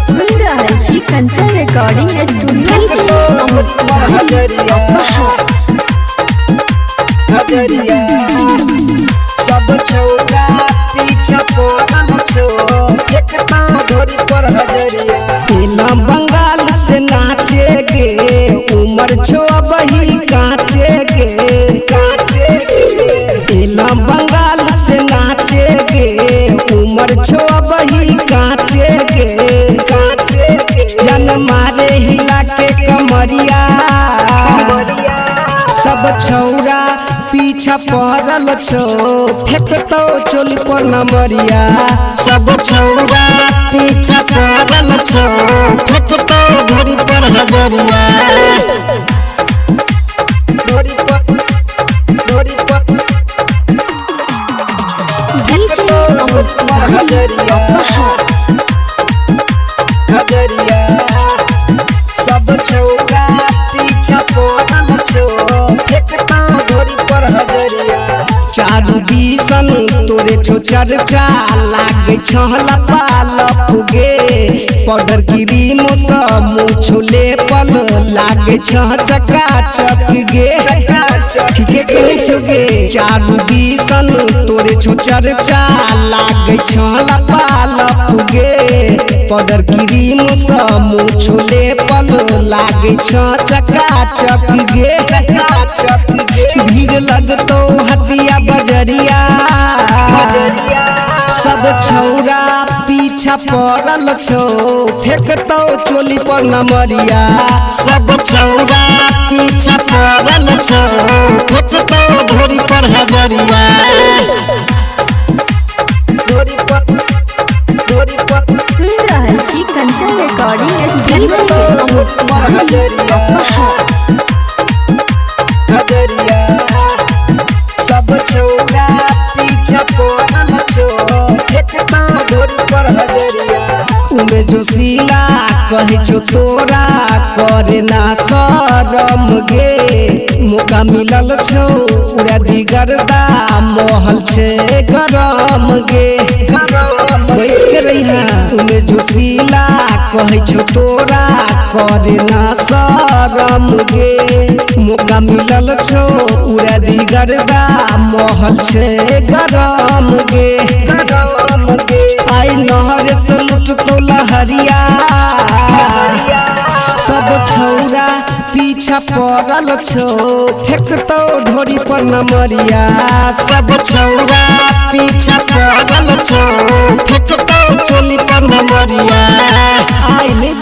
सुन रहा है जी कंचन रिकॉर्डिंग स्टूडियो सब छौरा पीछा पड़ल छो एकता ढोरी पर हजरिया तेना बंगाल से नाचे गे उमर छो बही काचे गे तेना बंगाल से नाचे गे उमर छो बही काचे गे जन मारे हिला के कमरिया सब छौरा पीछा पड़ल छो फेंकतो चोली पर नमरिया सब छौरा पीछा पड़ल छो फेंकतो घोड़ी पर हजरिया घोड़ी पर हजरिया सब छौरा पीछा पड़ल छो फेंकतो घोड़ी पर हजरिया चारू दिसन तोरे छो चर्चा लागे छहला पालप गे पाउडर गिरी मोसा मुछो लेपल लागे छह चका चक गे ठीके कहे छो गे चारू दिसन तोरे छो चर्चा लागे छहला पालप गे पाउडर गिरी मोसा मुछो लेपल लागे छह चका चक गे भीड़ लगतो हतिया बजरिया सब छौरा पीछा पड़ल छो फेंकतो चोली पर नमरिया सब छौरा पीछा पड़ल छो फेंकतो घोड़ी पर हजरिया सुन रहा है जी कंचन रिकॉर्डिंग स्टूडियो सब छौरा पीछा पड़ल छो फेंकता ढोरी पर हजरिया उमे जोशीला कहे छो तोरा करे ना शरम गे मौका मिलल छो पूरा दिगरदा महल छे गरम गे बैठ के रहिहा उमे जोशीला कहे छो तोरा करे ना शरम गे मौका मिलल छो पूरा दिगरदा महल छे गरम गे आई नहर से लुटतो लहरिया सब छौरा पीछा पड़ल छो फेंकतो ढोरी पर नमरिया सब छौरा पीछा पड़ल छो फेंकतो चोली पर नमरिया आई नहीं